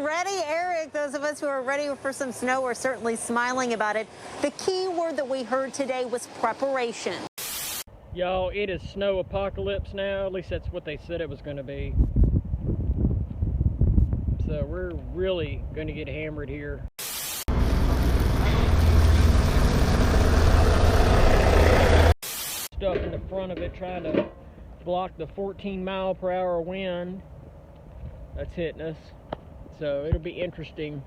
ready, Eric? Those of us who are ready for some snow are certainly smiling about it. The key word that we heard today was preparation. Y'all, it is snow apocalypse now. At least that's what they said it was going to be. So we're really going to get hammered here. Stuff in the front of it trying to block the 14-mile-per-hour wind that's hitting us. So it'll be interesting.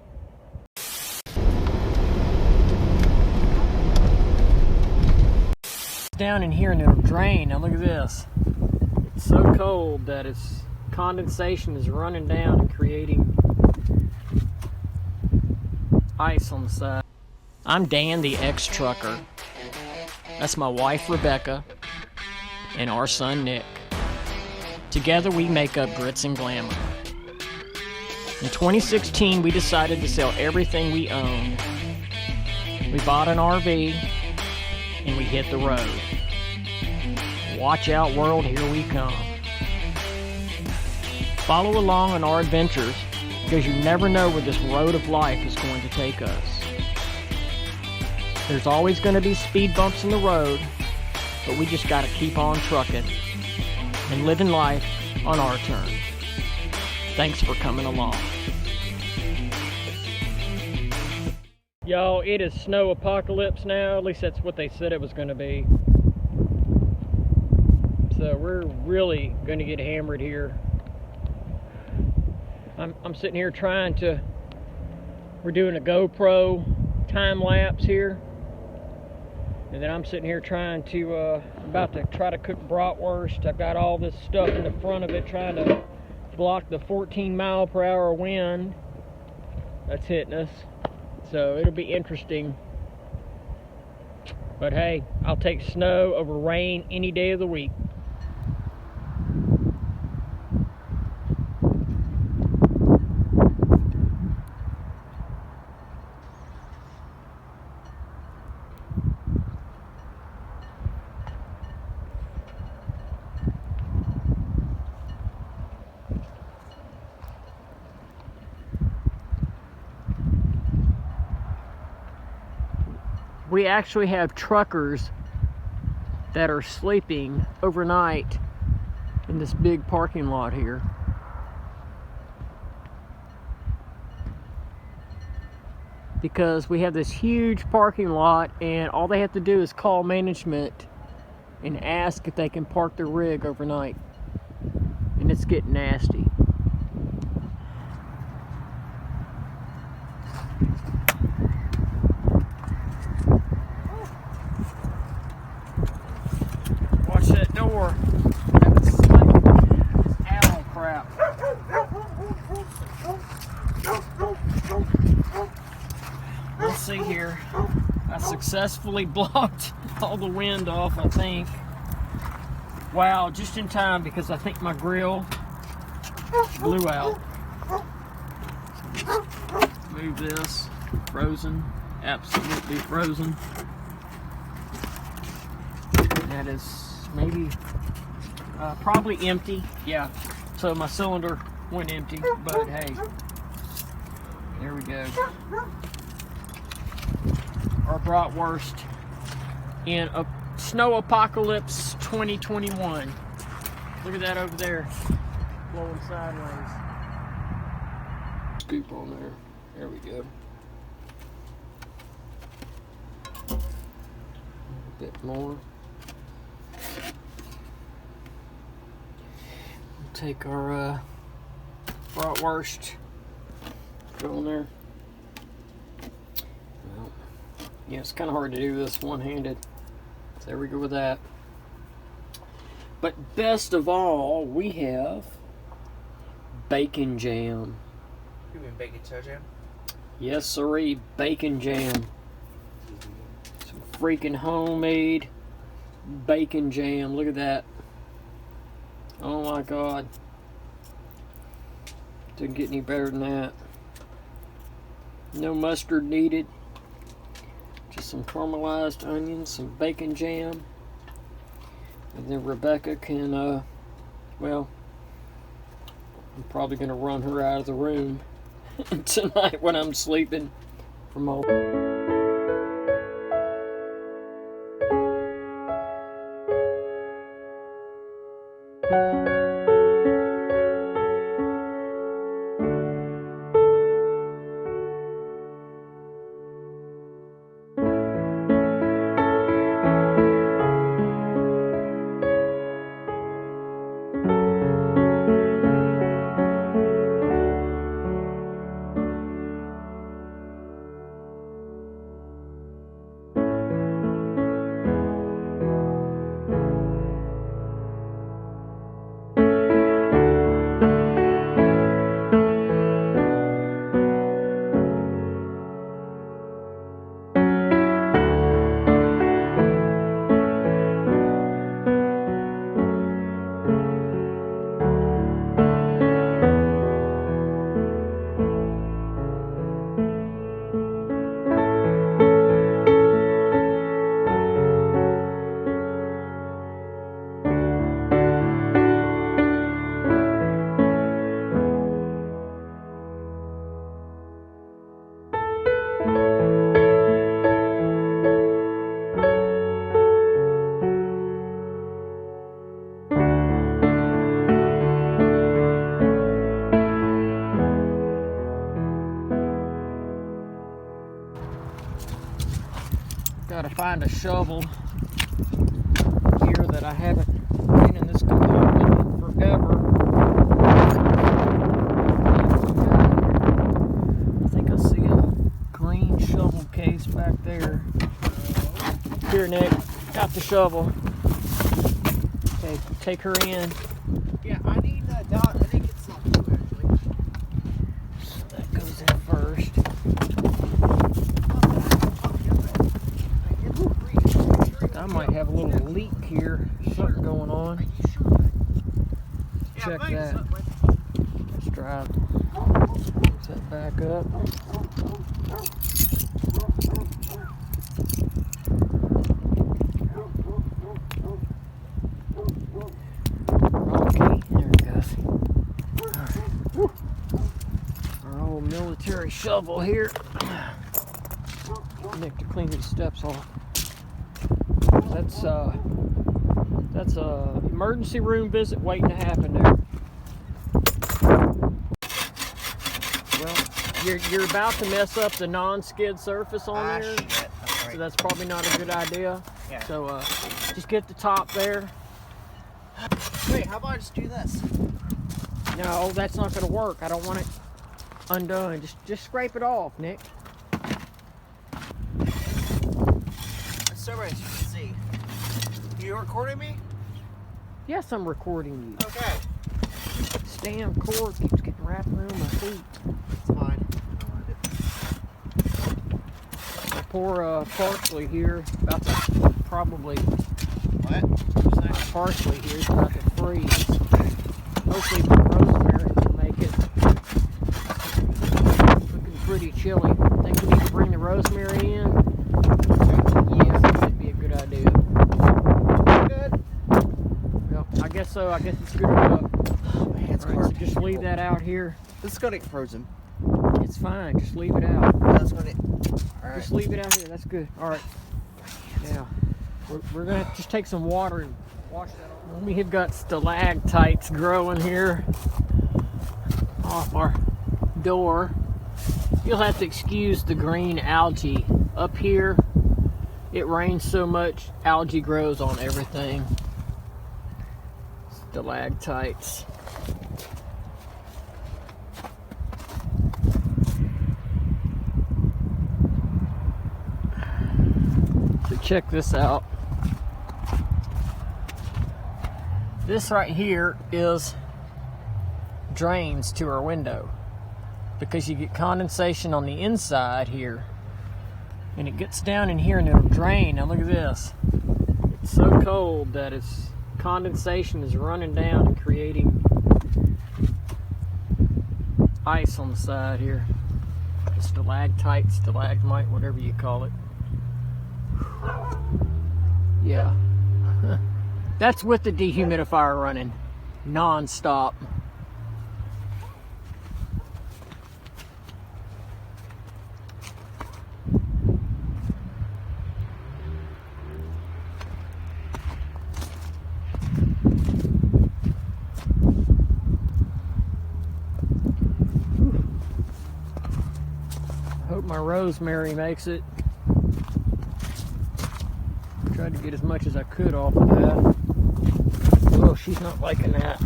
Down in here in the drain, now look at this. It's so cold that its condensation is running down and creating ice on the side. I'm Dan, the ex-trucker. That's my wife Rebecca and our son Nick. Together we make up Grits and Glamour. In 2016 we decided to sell everything we owned. We bought an RV and we hit the road. Watch out world, here we come. Follow along on our adventures because you never know where this road of life is going to take us. There's always going to be speed bumps in the road, but we just got to keep on trucking and living life on our terms. Thanks for coming along. Y'all, it is snow apocalypse now. At least that's what they said it was going to be. So we're really going to get hammered here. I'm sitting here we're doing a GoPro time lapse here. And then I'm sitting here about to try to cook bratwurst. I've got all this stuff in the front of it trying to block the 14-mile-per-hour wind that's hitting us. So it'll be interesting. But hey, I'll take snow over rain any day of the week. We actually have truckers that are sleeping overnight in this big parking lot here. Because we have this huge parking lot and all they have to do is call management and ask if they can park their rig overnight. And it's getting nasty. That door. That's animal crap. We'll see here. I successfully blocked all the wind off, I think. Wow, just in time because I think my grill blew out. Move this. Frozen. Absolutely frozen. That is maybe probably empty. Yeah, so my cylinder went empty, but hey, there we go. Our bratwurst in a snow apocalypse 2021. Look at that over there, blowing sideways. Scoop on there. There we go. A bit more. Take our bratwurst, go in there. Well, yeah, it's kind of hard to do this one-handed. So there we go with that. But best of all, we have bacon jam. You mean bacon toe jam? Yes, sirree, bacon jam. Some freaking homemade bacon jam. Look at that. Oh my God. Didn't get any better than that. No mustard needed. Just some caramelized onions, some bacon jam. And then Rebecca can, well, I'm probably going to run her out of the room tonight when I'm sleeping from all. Gotta find a shovel here that I haven't been in this compartment in forever. I think I see a green shovel case back there. Here, Nick, got the shovel. Okay, take her in. Yeah, I need a dot. I think it's something actually. So that goes in first. I might have a little leak here, something going on. Let's check that. Let's drive. Put that back up. Okay, there it goes. Alright. Woo. Our old military shovel here. Nick to clean these steps off. That's a emergency room visit waiting to happen there. Well, you're about to mess up the non-skid surface on there, Shit. That's right. so that's probably not a good idea. Yeah. So just get the top there. Wait, how about I just do this? No, that's not going to work. I don't want it undone. Just scrape it off, Nick. So right, you can see. You recording me? Yes, I'm recording you. Okay. This damn cord keeps getting wrapped around my feet. It's fine. I pour parsley here, about to probably, What? parsley here is about to freeze. Hopefully the rosemary will make it. Looking pretty chilly. Think we need to bring the rosemary in? Yes, that'd be a good idea. Good. Well, I guess so. I guess it's good enough. Oh man, it's All right, hard. so just leave that out here. This is gonna get frozen. It's fine. Just leave it out. That's gonna. Alright. Just leave it out here. That's good. All right. Now, we're going to just take some water and wash that off. We have got stalactites growing here off our door. You'll have to excuse the green algae. Up here, it rains so much, algae grows on everything. Stalactites. So check this out. This right here is drains to our window because you get condensation on the inside here and it gets down in here and it'll drain. Now look at this. It's so cold that its condensation is running down and creating ice on the side here. Stalactite, stalagmite, whatever you call it. Yeah. That's with the dehumidifier running non-stop. my rosemary makes it. Tried to get as much as I could off of that. Oh, she's not liking that.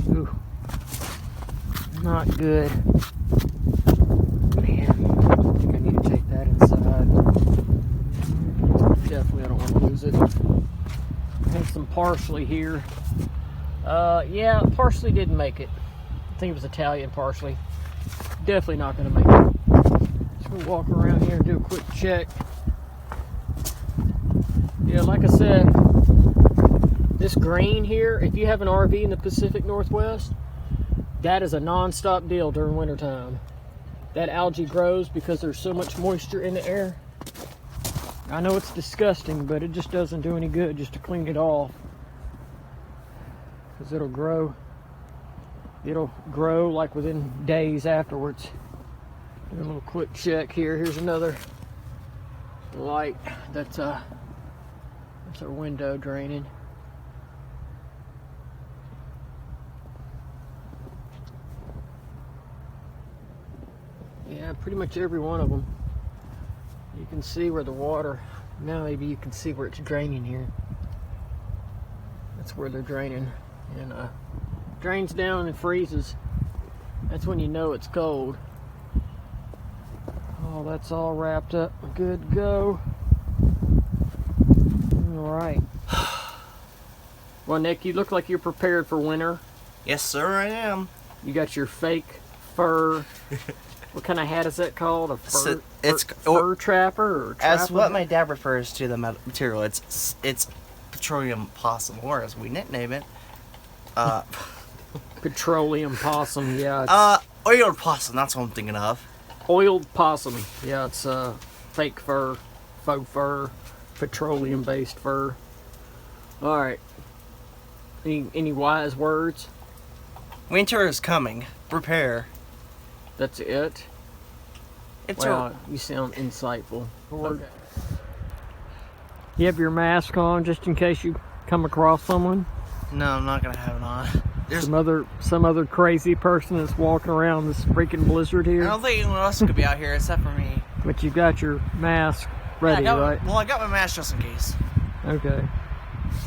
Ooh. Not good. Man, I think I need to take that inside. Definitely, I don't want to lose it. I have some parsley here. Yeah, parsley didn't make it. I think it was Italian parsley. Definitely not going to make it. Just going to walk around here and do a quick check. Yeah, like I said, this grain here, if you have an RV in the Pacific Northwest, that is a non-stop deal during wintertime. That algae grows because there's so much moisture in the air. I know it's disgusting, but it just doesn't do any good just to clean it off. Because it'll grow. It'll grow like within days afterwards. Do a little quick check here. Here's another light that's our window draining. Yeah, pretty much every one of them. You can see where the water, now maybe you can see where it's draining here. That's where they're draining. And drains down and freezes. That's when you know it's cold. Oh, that's all wrapped up. Good to go. Alright. Well, Nick, you look like you're prepared for winter. Yes, sir, I am. You got your fake fur. What kind of hat is that called? A fur, fur trapper? Or as what my dad refers to the material. It's petroleum possum, or as we nickname it, petroleum possum. Yeah. Oiled possum. That's what I'm thinking of. Oiled possum. Yeah, it's fake fur, faux fur, petroleum-based fur. All right. Any wise words? Winter is coming. Prepare. That's it? It's wow, you sound insightful. Okay. You have your mask on just in case you come across someone? No, I'm not gonna have it on. There's some other crazy person that's walking around this freaking blizzard here. I don't think anyone else could be out here except for me. But you got your mask ready, right? Well, I got my mask just in case. Okay.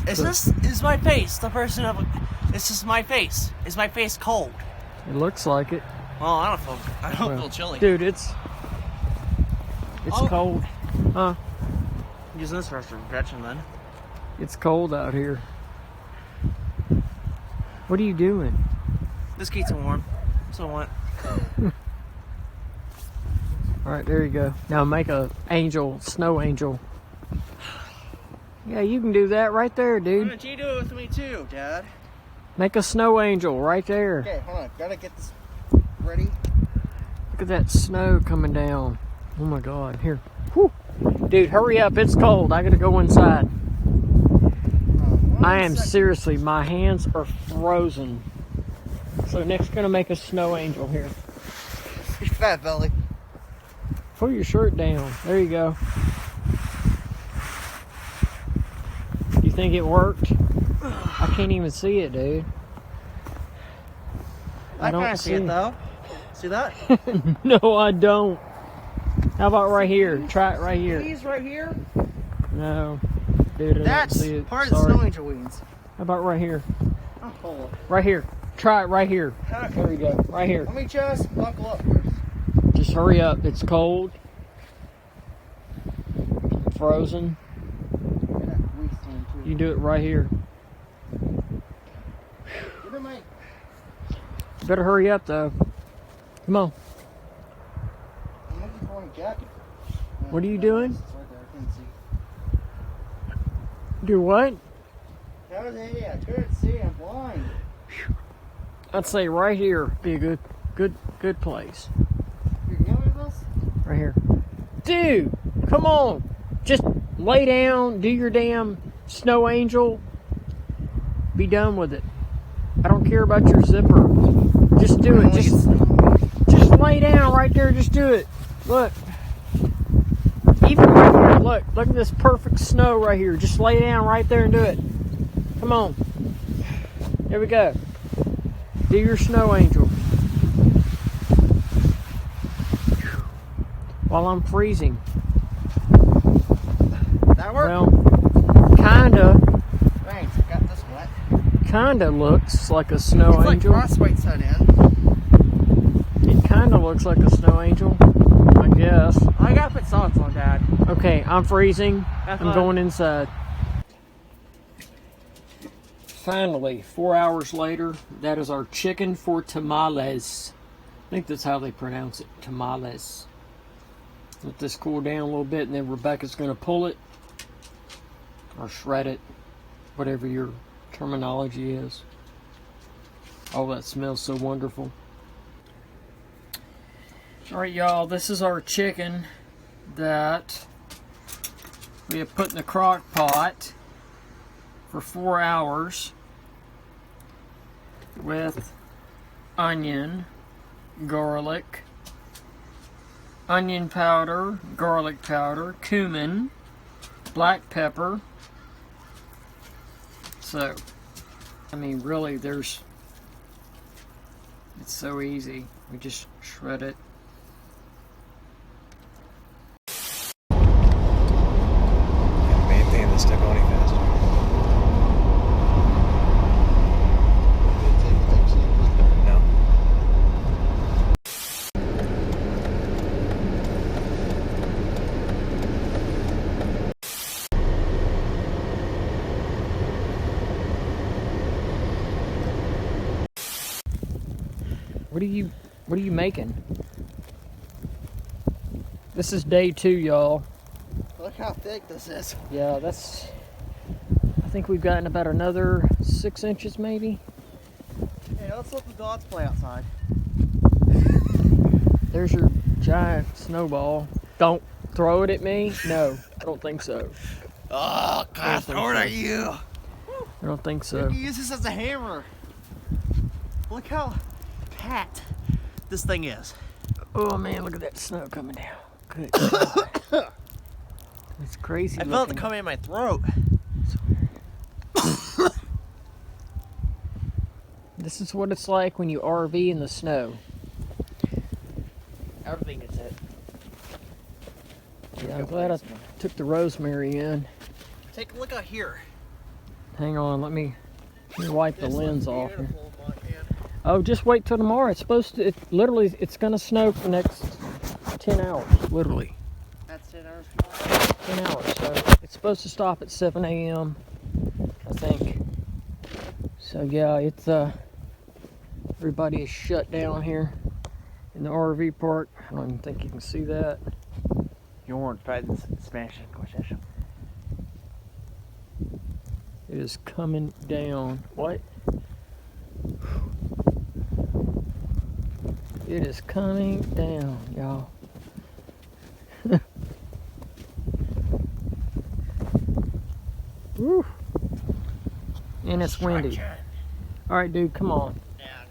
Is my face the person of? It's just my face. Is my face cold? It looks like it. Well, I don't feel chilly. Dude, it's cold. Huh? I'm using this restroom, Gretchen, then. It's cold out here. What are you doing? This keeps it warm. So what? Alright, there you go. Now make a angel, snow angel. Yeah, you can do that right there, dude. Why don't you do it with me too, Dad? Make a snow angel right there. Okay, hold on. Gotta get this ready. Look at that snow coming down. Oh my god. Here. Whew. Dude, hurry up. It's cold. I gotta go inside. I am seriously, my hands are frozen. So Nick's gonna make a snow angel here. Your fat belly. Pull your shirt down. There you go. You think it worked? I can't even see it, dude. I can't see it though. See that? No, I don't. How about right here? Try it right here. These right here? No. Dude, I that's don't see it. part of the snow angel wings. How about right here? Oh, hold on. Right here. Try it right here. There we go. Right here. Let me just buckle up first. Just hurry up. It's cold. Frozen. You do it right here. You better hurry up though. Come on. What are you doing? Do what? I couldn't see. I'm blind. I'd say right here be a good place. Right here. Dude, come on. Just lay down, do your damn snow angel. Be done with it. I don't care about your zipper. Just do it. Just lay down right there. Just do it. Look. Even right here. Look at this perfect snow right here. Just lay down right there and do it. Come on. Here we go. Do your snow angel. while I'm freezing. That work? Well, kinda Thanks, I got this wet. kinda looks like a snow It's angel. like frostbite set in. It kinda looks like a snow angel, I guess. I gotta put socks on, Dad. Okay, I'm freezing. Have I'm fun. going inside. Finally, 4 hours later, that is our chicken for tamales. I think that's how they pronounce it, tamales. Let this cool down a little bit, and then Rebecca's going to pull it or shred it, whatever your terminology is. Oh, that smells so wonderful. All right, y'all, this is our chicken that we have put in the crock pot for 4 hours with onion, garlic, onion powder, garlic powder, cumin, black pepper. So, I mean, really, it's so easy. We just shred it. Main thing that's not going any faster. No. What are you making? This is day 2, y'all. Look how thick this is. Yeah, I think we've gotten about another 6 inches maybe. Hey, let's let the dogs play outside. There's your giant snowball. Don't throw it at me. No, I don't think so. Oh, God, think how old so. are you? I don't think so. You use this as a hammer. Look how pat this thing is. Oh man, look at that snow coming down. Good God. It's crazy I felt it looking. coming in my throat. This is what it's like when you RV in the snow. Everything is it. Yeah, I'm glad I took the rosemary in. Take a look out here. Hang on, let me wipe the This lens looks off here. beautiful, Montana. Oh, just wait till tomorrow. It's supposed to, it's gonna snow for the next 10 hours, literally. That's 10 hours. 10 hours, so it's supposed to stop at 7 a.m., I think. So yeah, it's, everybody is shut down here in the RV park. I don't even think you can see that. You weren't fighting Spanish. It is coming down. What? It is coming down, y'all. Woo. And it's windy. Alright, dude, come on.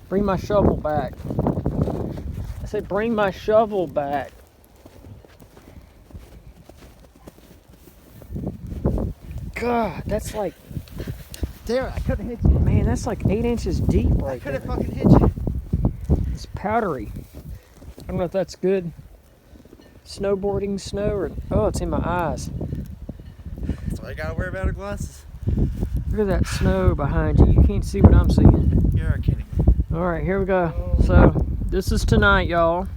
Bring my shovel back. I said, bring my shovel back. God, that's like, Damn it, I couldn't hit you. man, that's like 8 inches deep I right couldn't there. fucking hit you. It's powdery. I don't know if that's good. Snowboarding snow or, oh, it's in my eyes. That's why I gotta wear better glasses. Look at that snow behind you. You can't see what I'm seeing. You're kidding. All right, here we go. So this is tonight, y'all.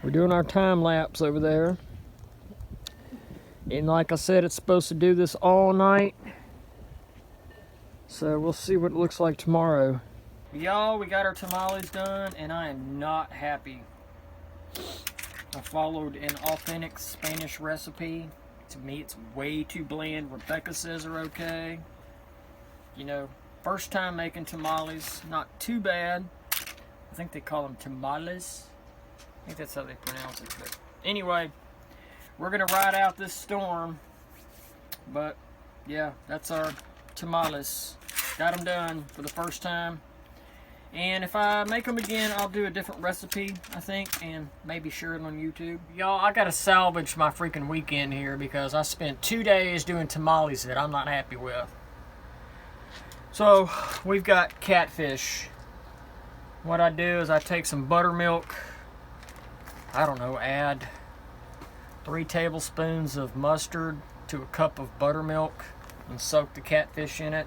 We're doing our time lapse over there. And like I said, it's supposed to do this all night. So we'll see what it looks like tomorrow. Y'all, we got our tamales done, and I am not happy. I followed an authentic Spanish recipe. To me, it's way too bland. Rebecca says they're okay. You know, first time making tamales, not too bad. I think they call them tamales. I think that's how they pronounce it. But anyway, we're gonna ride out this storm. But yeah, that's our tamales. Got them done for the first time. And if I make them again, I'll do a different recipe, I think, and maybe share it on YouTube. Y'all, I gotta salvage my freaking weekend here because I spent 2 days doing tamales that I'm not happy with. So, we've got catfish. What I do is I take some buttermilk, I don't know, add 3 tablespoons of mustard to a cup of buttermilk and soak the catfish in it.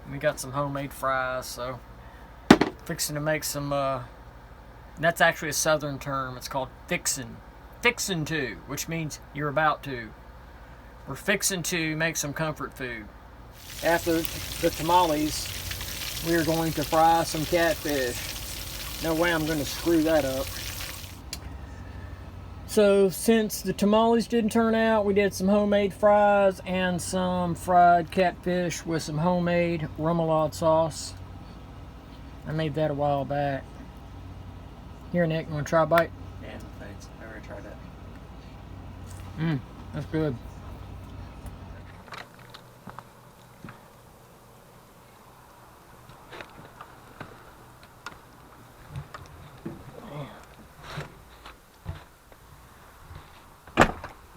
And we got some homemade fries, so fixing to make some, that's actually a southern term. It's called fixin'. Fixin' to, which means you're about to. We're fixing to make some comfort food. After the tamales, we're going to fry some catfish. No way I'm going to screw that up. So since the tamales didn't turn out, we did some homemade fries and some fried catfish with some homemade remoulade sauce. I made that a while back. Here, Nick, you want to try a bite? Yeah, thanks. I already tried it. That's good.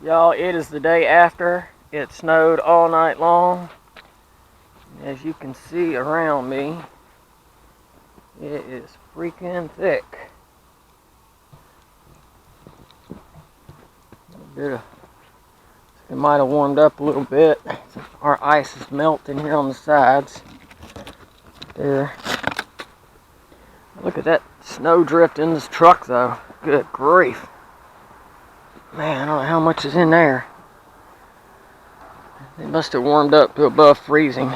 Y'all, it is the day after. It snowed all night long. As you can see around me, it is freaking thick. It might have warmed up a little bit. Our ice is melting here on the sides. There. Look at that snow drift in this truck though. Good grief. Man, I don't know how much is in there. It must have warmed up to above freezing.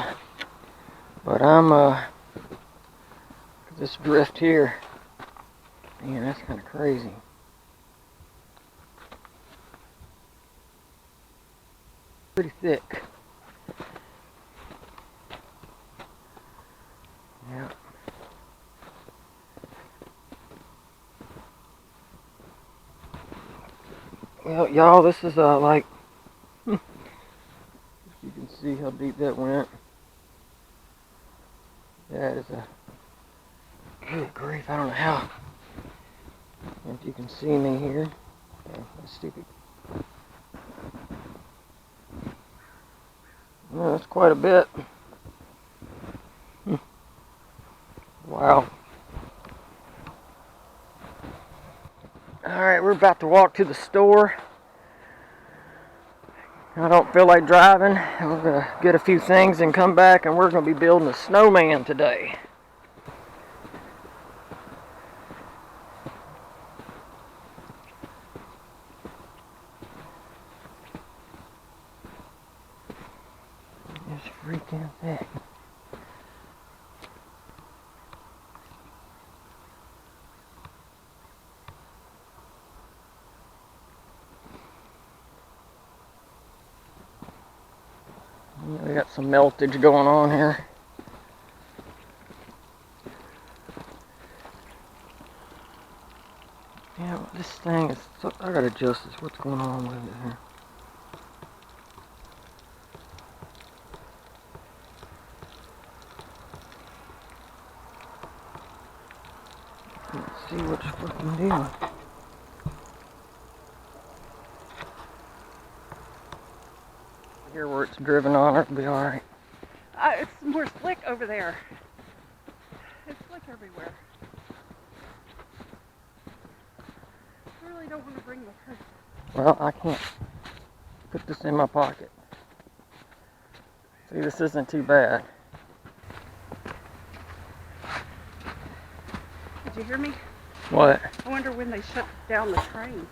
But this drift here, man, that's kind of crazy. Pretty thick. Yeah. Well, y'all, this is like, you can see how deep that went. That is a, good grief, I don't know how, if you can see me here. Oh, that's stupid. No, that's quite a bit. Wow. Alright, we're about to walk to the store. I don't feel like driving. We're going to get a few things and come back, and we're going to be building a snowman today. It's freaking thick. We got some meltage going on here. Yeah, this thing is, so, I gotta adjust this. What's going on with it here? Let's see what's fucking doing. Here where it's driven on, it'll be alright. It's more slick over there. It's slick everywhere. I really don't want to bring the hurt. Well, I can't put this in my pocket. See, this isn't too bad. Did you hear me? What? I wonder when they shut down the train.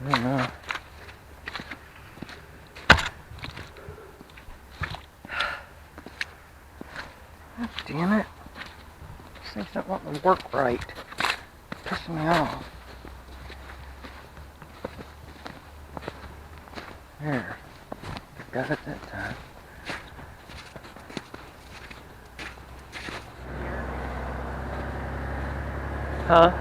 I don't know. God damn it. This thing's not wanting to work right. It's pissing me off. There. Got it that time. Huh?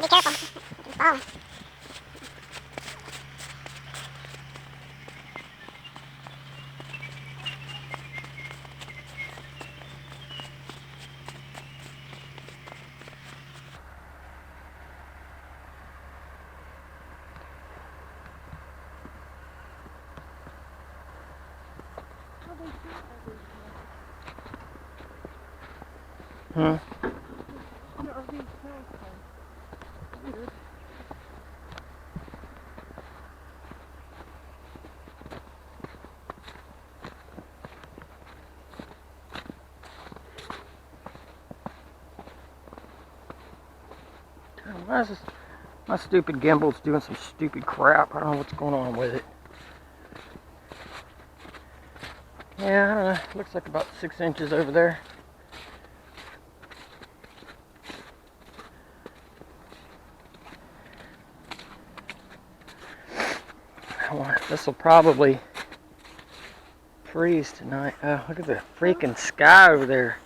Be careful. Oh. Huh? An RV snow car. Weird. Why is this? My stupid gimbal's doing some stupid crap. I don't know what's going on with it. Yeah, I don't know. Looks like about 6 inches over there. This will probably freeze tonight. Oh, look at the freaking sky over there.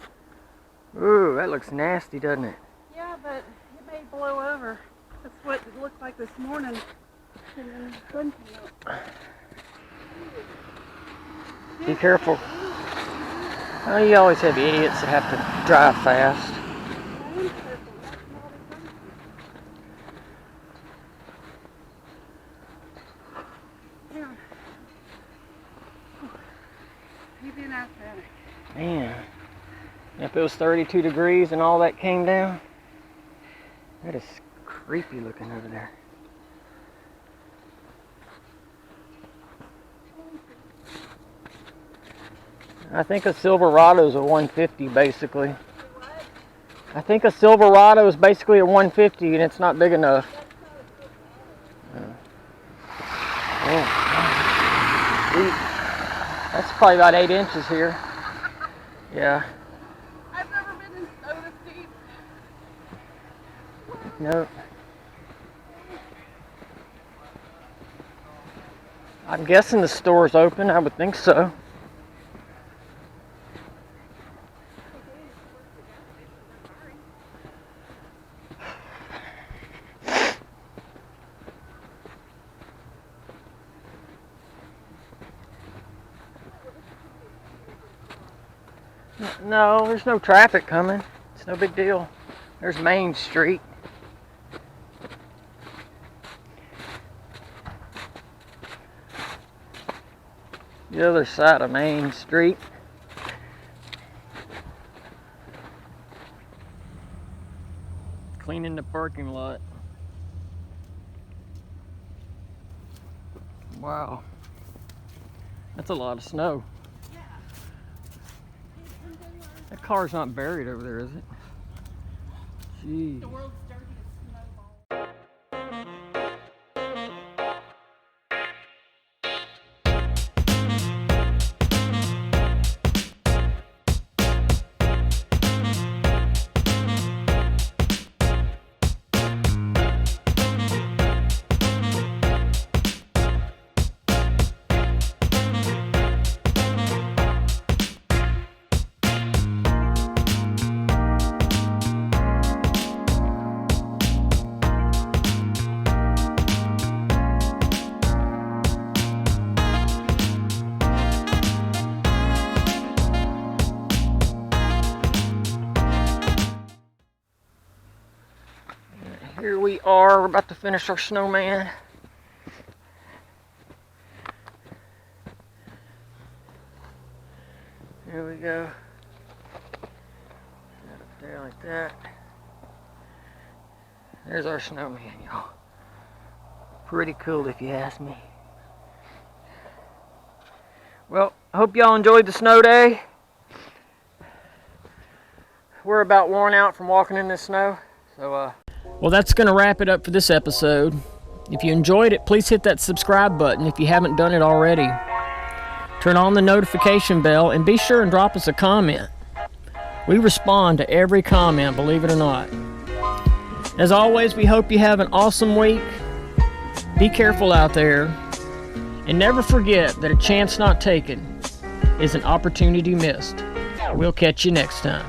Ooh, that looks nasty, doesn't it? Yeah, but it may blow over. That's what it looked like this morning. And then the sun came out. Be careful. Oh, you always have idiots that have to drive fast. I am careful. That's not a yeah. You've been athletic. Man, if it was 32 degrees and all that came down, that is creepy looking over there. I think a Silverado's a 150 basically. I think a Silverado is basically a 150 and it's not big enough. Oh. That's probably about 8 inches here. Yeah. I've never been in snow this deep. No. I'm guessing the store's open. I would think so. No, there's no traffic coming. It's no big deal. There's Main Street. The other side of Main Street. Cleaning the parking lot. Wow. That's a lot of snow. That car's not buried over there, is it? Jeez. The world's dirtiest snowball. Here we are, we're about to finish our snowman. Here we go. Set up there like that. There's our snowman, y'all. Pretty cool if you ask me. Well, I hope y'all enjoyed the snow day. We're about worn out from walking in this snow, so well, that's going to wrap it up for this episode. If you enjoyed it, please hit that subscribe button if you haven't done it already. Turn on the notification bell and be sure and drop us a comment. We respond to every comment, believe it or not. As always, we hope you have an awesome week. Be careful out there. And never forget that a chance not taken is an opportunity missed. We'll catch you next time.